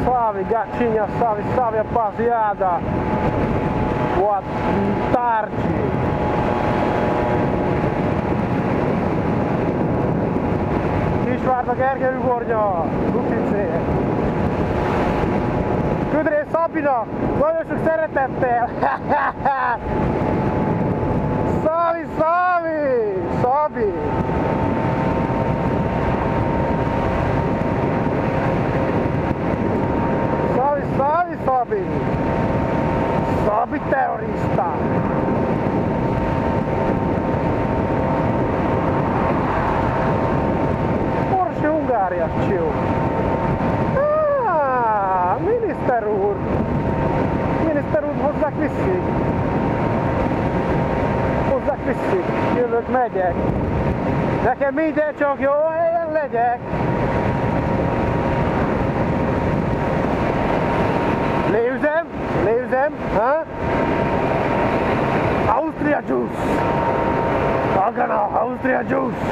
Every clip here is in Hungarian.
salve, gatinha, salve, salve, rapaziada. Boa tarde. Kisvárda Gergely ugorja, Lupice. Küldré Szabinak, nagyon sok szeretettel. Szabi, Szabi, Szabi. Szabi, Szabi! Szabi terrorista! Porsche Hungária, csió! Miniszter úr! Miniszter úr, hozzák viszik! Hozzák viszik! Jövök, megyek! Nekem minden csak jó helyen legyek! Léüzem, ha? Austria Juice! Agana, Austria Juice!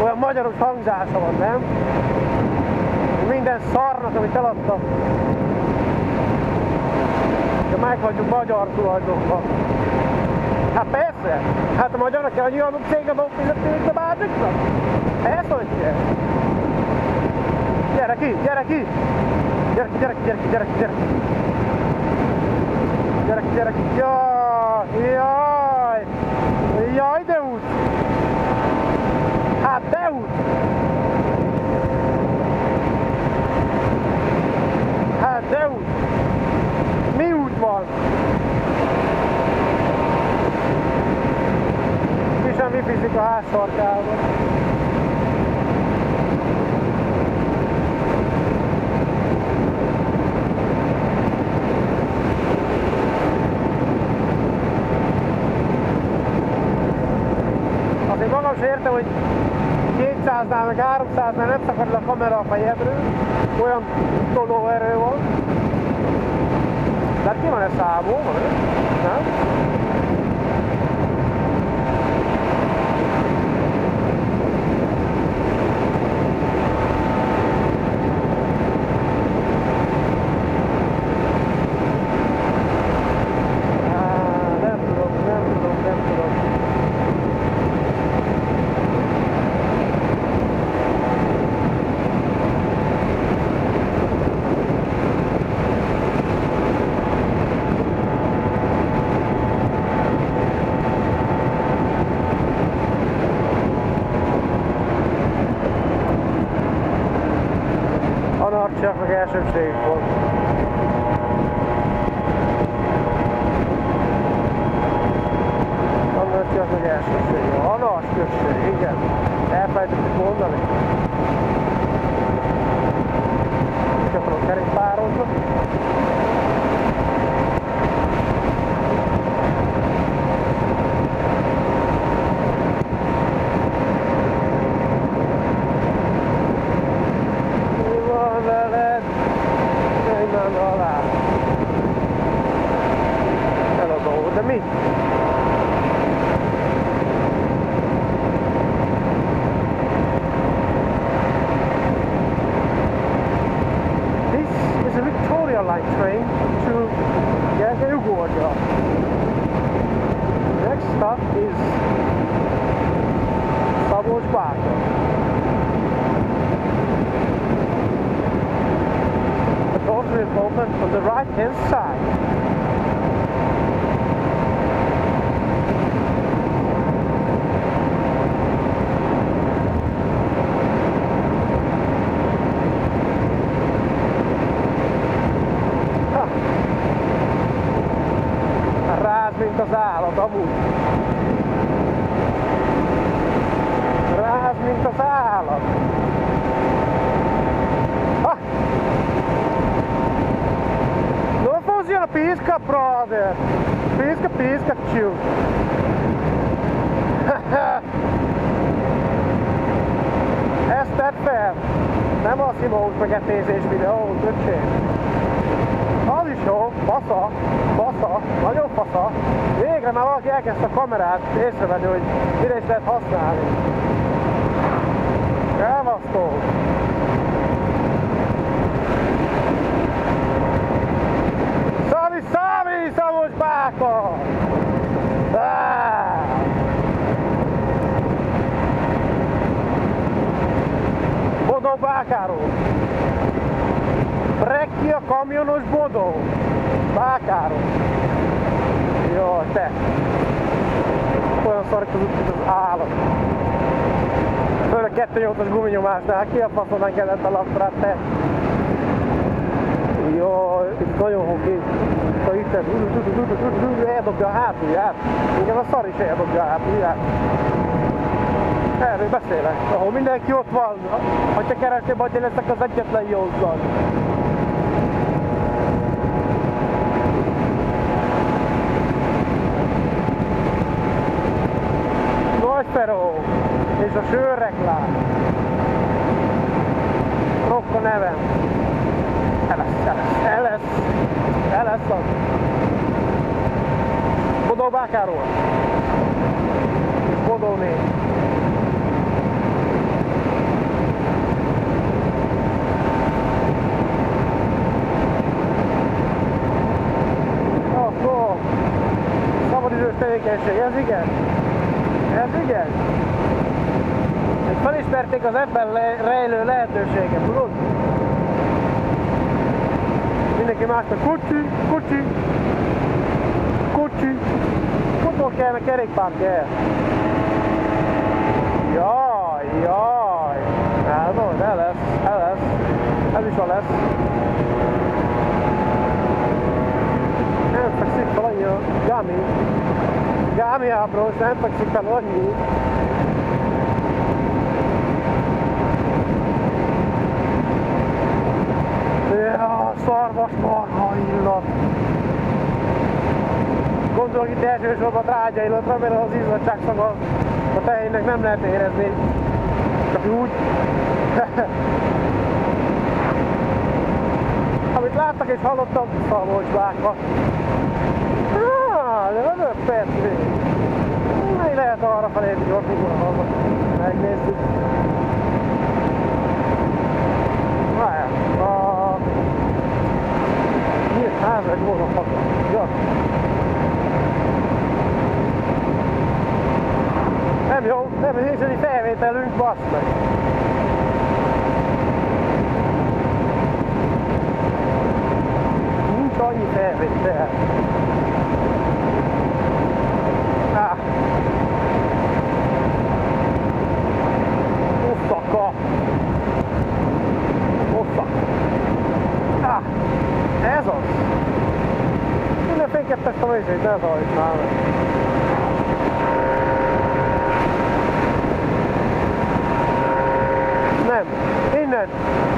Olyan magyaros hangzása van, nem? Minden szarnak, amit eladtak. De meg vagyunk magyar tulajdonban. Hát persze! Hát a magyarnak kell annyi adók cégnek fizetni, de másiknak? Persze, hogy kell! Gyere ki, gyere ki! Gyere ki, gyere ki, gyere ki, gyere ki, gyere ki! Gyere ki, gyere ki! Jaj! Jaj! Jaj, de út! Hát de út! Hát de út! Mi út van? Mi sem wifizik a ház sarkában. Magam sem értem, hogy 200-nál meg 300-nál nem szakad a kamera a fejedről, olyan tolóerő van. De hát ki van ez számolva, nem? Anarcsiaknak elsőbségük volt. Anarcsiaknak elsőbségük volt. Anarcs község, igen. Elfelejtettük mondani. És akarok kerékpározni. De mi? This is a Victoria Line train to Gergely-Ugorja. Next stop is Szabolcs-Bátor. The doors will open on the right hand side. Mint az állat, amúgy. Ráz, mint az állat. Ah! Non funziona, pisca, brother. Pisca, pisca, tio. Ezt tett fel. Nem a szimót meg etézés videó, öcsém. Az is jó, fasza, fasza, nagyon fasza. Végre már valaki elkezdte a kamerát észrevenni, hogy mire is lehet használni. Elvasztó. Bákáról. Brekki a kamionos bodó. Bákáról. Jaj, te. Olyan szarik az út, mint az állat. Főleg 2.8-as guminyomásnál ki a faszonán kellett a laptrát, te. Jaj, itt nagyon hoki. Itt eldobja a hátulját. Igen, a szar is eldobja a hátulját. Erről beszélek. Ahol mindenki ott van, ha te keresnél, vagy én leszek az egyetlen józan. Nagy Feró és a sörreklám. Rokka nevem. Elesz az. Bodó Bákáról. Bodó négy. Szabadidős tevékenység, ez igen? Ez igen? Felismerték az ebben rejlő lehetőséget, tudod? Mindenki másnak kucsi. Futól kell, meg kerékpár kell. Jaj. El lesz. Ez is a lesz. Nem fekszik fel annyi a Gámi ábrós, nem fekszik fel annyi. Szarvas marha illat. Gondolok itt elsősorban trágya illatra, mert az izzadságszaga a tehénnek nem lehet érezni. Csak úgy. Amit láttak és hallottam, Szabolcs-Báka. De 5 perc még. Még lehet arra felé, hogy ott hallgat. Megnézzük. Nyílt ház egy volna haza. Ja. Nem jó, nem nincs egy felvételünk, bassz meg. Nincs annyi felvétel. Oszaka. Ez az. Minden fényképeztem a izét, ne zajt már meg. Nem.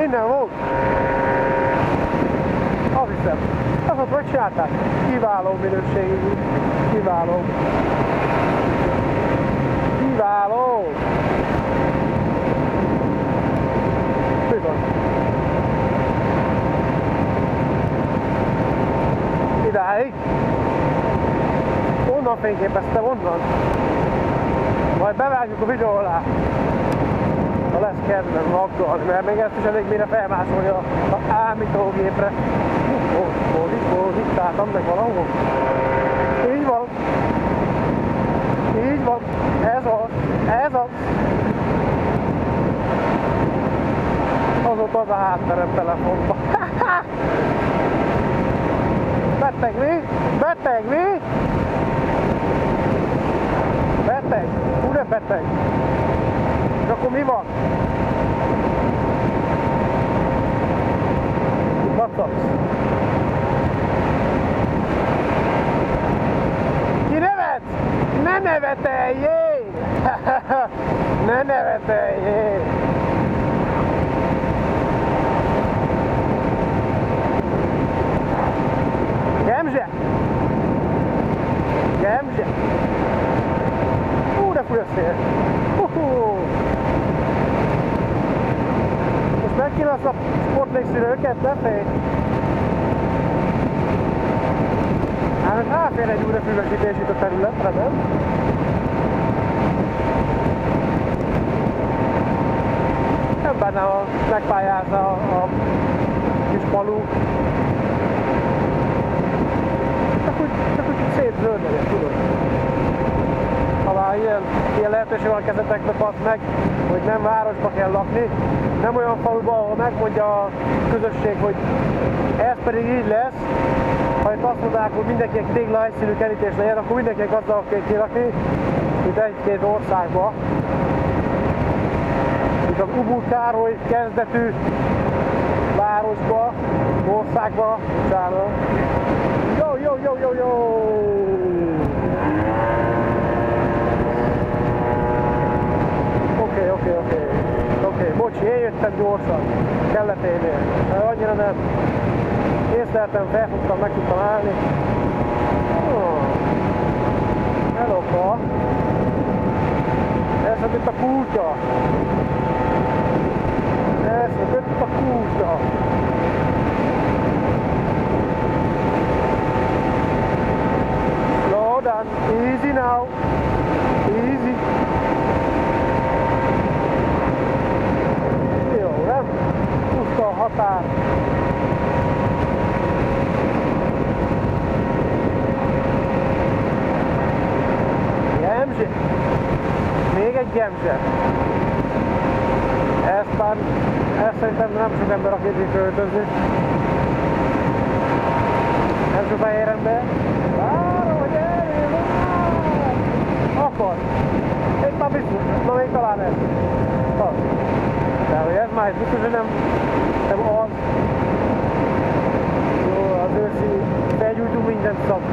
Innen volt. Azt hiszem. Azt ott megcsinálták. Kiváló minőségű. Kiváló. Bizony. Idáig. Onnan fényképeztem, onnan. Majd bevágjuk a videó alá. Ha lesz kedvem magdalni, mert még ezt is elég mire felmásolni a ámítógépre. Itt álltam meg valahol. Így van. Ez az. Azóta az a hátterem telefonba. Beteg mi? Beteg? Ugye beteg? És akkor mi van? Kacagsz. Ki nevet? Ne neveteljél! Ne neveteljél! Gemzse! De fúj a szél! Most megkínálsz a sportlékszülőket, ne félj! Hát ráfér egy újrafüvesítés itt a területre, nem? Nem benne, ha megpályázza a kis falu. Csak úgy szép zöldöget, tudod? Ha már már ilyen lehetőség van a kezetekbe, pasz meg, hogy nem városba kell lakni, nem olyan faluba, ahol megmondja a közösség, hogy ez pedig így lesz. Ha itt azt mondják, hogy mindenkinek tégla egyszínű kerítés legyen, akkor mindenkinek azzal kell kirakni, mint egy-két országba. Mint az Ubul Károly kezdetű városba, országba, bocsánat. Jó! Oké, bocsi, én jöttem gyorsan, kelleténél, annyira nem. Észleltem, felfogtam, meg tudtam állni. Hellopa! Ez itt a kútya! Ez itt a kútya! Slow down, easy now! Easy! Jó, nem? Puszta a határ! Gemzse! Még egy gemzse! Ezt szerintem nem sok ember, aki így költözni. Nem sok fehér ember. Várom, hogy eljön! Akar! Itt már biztos, na még talán ez. Az. De hogy ez már biztos, hogy nem az. Jó, az őszi felgyújtunk mindent szak.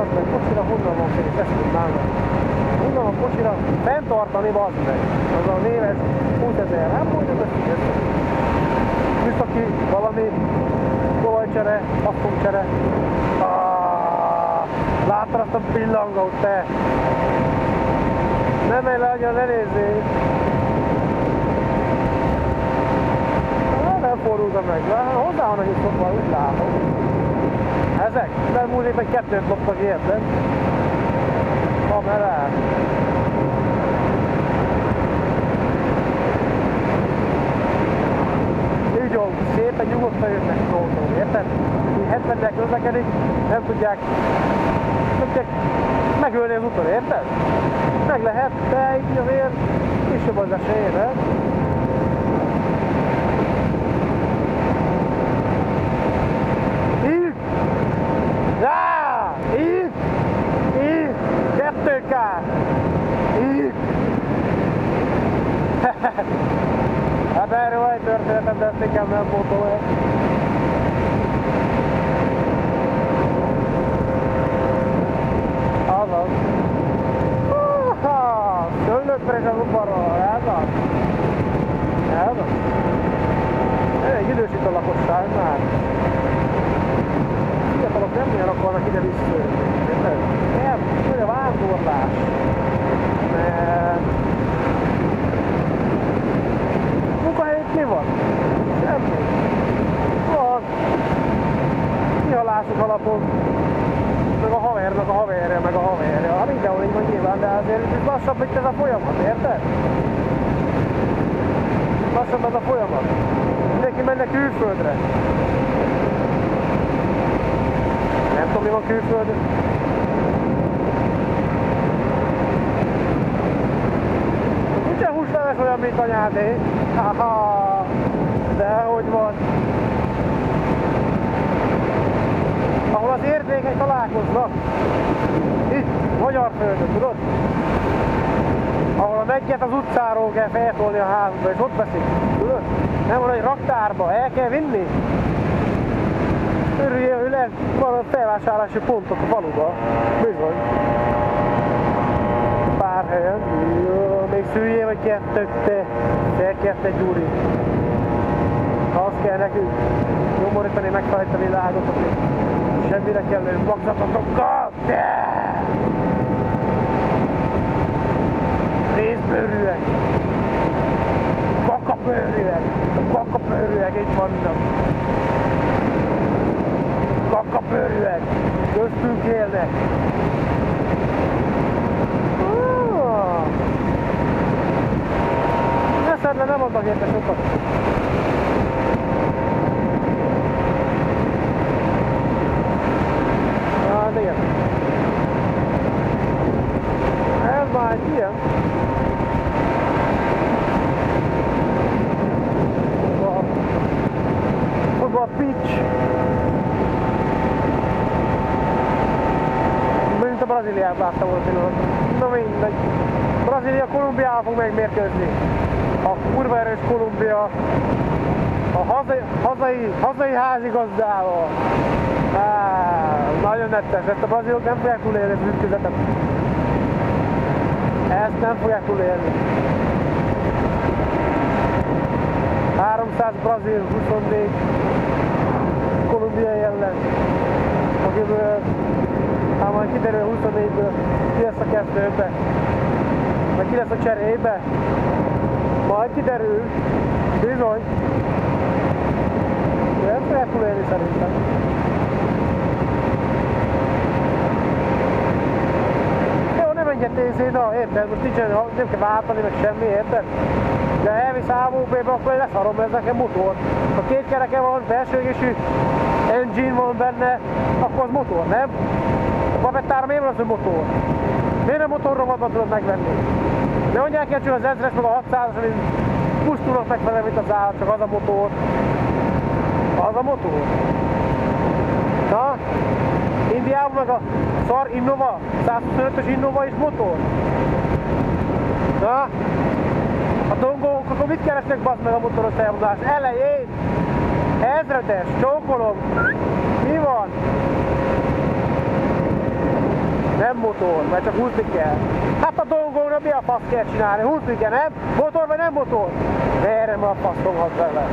Azt meg kocsira honnan van fél, ezt tudnálnak. Honnan van kocsira fenntartani, bazd meg. Az a néves 20 000, nem mondjuk ezt. Műszaki, valami olajcsere, passzomcsere. Láttad azt a pillangót, te? Nem menj le, agyon, ne nézzél! Nem fordultam meg, hozzá van a nyitotva, úgy látom. Ezek? De múlt éppen kettőt loptak, érted? Kamerát! Így jó, szépen nyugodtan jönnek autók, érted? 70-nel közlekedik, nem tudják megölni az úton, érted? Meg lehet, de így azért kisebb az esély, érted? Így! Rá! Így! Így! 2K! Így! Hát erről van egy történetem, de ezt inkább nem mondom el. Azaz. Szöllőttre és az udvarról, ez az. Ez az. Elég idősít a lakosság már. Fiatalok nem ilyen akarnak ide visszajönni. Nem, hogy a vándorlás. Mert... munkahelyük mi van? Semmi. Van. Kihalások alapon. Meg a havernak a haverja, meg a haverja. Hát mindenhol így van nyilván, de azért ez lassabb, mint ez a folyamat, érted? Lassabb ez a folyamat. Mindenki menne külföldre. Nem tudom, mi van külföldön. Úgyse húsleves olyan, mint anyádé. Haha, de hogy van. Ahol az érzékek találkoznak. Itt, magyar földön, tudod? Ahol a megget az utcáról kell feltolni a házba, és ott veszik, tudod? Nem van egy raktárba, el kell vinni. Örüljél, hogy lehet valami felvásárlási pontok a faluba. Bizony. Pár helyen. Jó, még szüljél, vagy kettőt te. Felkért gyúri. Azt kell nekünk nyomorítani, megtalálni a világot, hogy semmire kellő magzatotokkal. Részbőrűek. Kakabőrűek. Kakabőrűek, itt vannak. Kakabőrűek. Köztünk élnek. Ne szedd le, nem adnak érte sokat. igen. Football pitch. Mint a Brazíliát láttam volna pillanatban. Na mindegy. Brazília Kolumbiával fog megmérkőzni. A kurva erős Kolumbia a hazai házigazdával. Nagyon nettes, ezt a brazilok nem fogják túlélni az ütközetet. Ezt nem fogják túlélni. 300 brazil, 24 kolumbiai ellen, akiből hát majd kiderül 24-ből ki lesz a kezdőbe, vagy ki lesz a cserébe. Majd kiderül, bizony. De nem fogják túlélni szerintem. Jó, nem engedtél, na érted, most nem kell váltani meg semmi, érted? De elvisz AVB-be, akkor leszarom, ez nekem motor. Ha két kereke van, belsőégésű engine van benne, akkor az motor, nem? A babettára miért van az, hogy motor? Miért nem motorrovatban tudod megvenni? Ne mondják el csak az 1000-es meg a 600-as, ami pusztulnak megfelelően, mint az állat, csak az a motor. Az a motor. Na? Indiában meg a szar Innova, 125-ös Innova is motor. Na? A dongók, akkor mit keresnek bassz meg a motoros elvonás? Elején! Ezredes, csókolom! Mi van? Nem motor, mert csak húzni kell. Hát a dongónak mi a fasz kell csinálni? Húzni kell, nem? Motor vagy nem motor? Merre ma a faszomhat vele?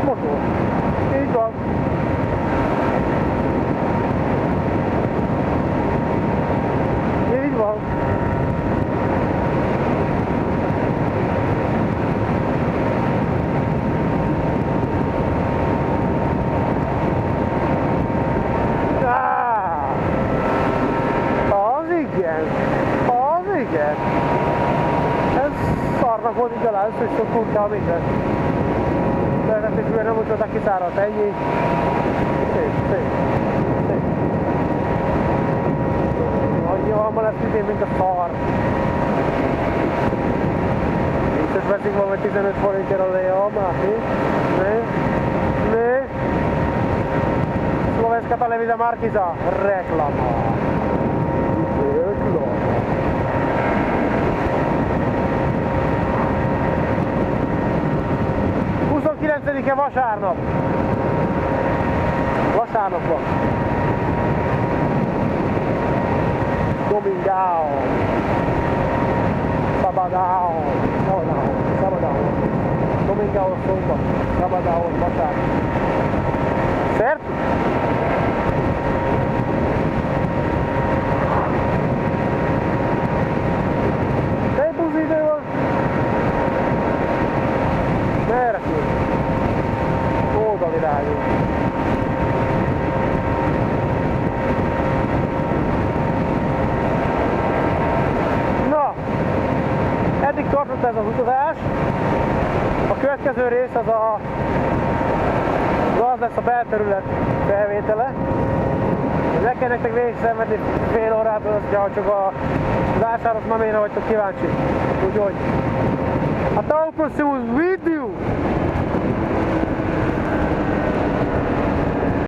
Motor. Így van. Így van. Szarnak volt így alá, össze is tudtál mindent. Természetesen nem úgy oda kiszáradt, ennyi. Szép. Annyi van, ma lesz idén, mint a szar. Biztos veszik valami 15 forintért a Lea, már mi? Slovenska televízia Markiza, reklama. 29-e vasárnap. Vasárnap van. Domingao. Sabadão. Domingao szombat. Sabadão vasárnap. Certo? De buzi idő van. Merre küld? Oldalirányú. Na, eddig tartott ez az utazás. A következő rész az lesz a belterület felvétele. Le kell nektek végig szenvedni fél órától, ha csak a vásárok maméra vagytok kíváncsi. Úgyhogy a Tau Pursues with you!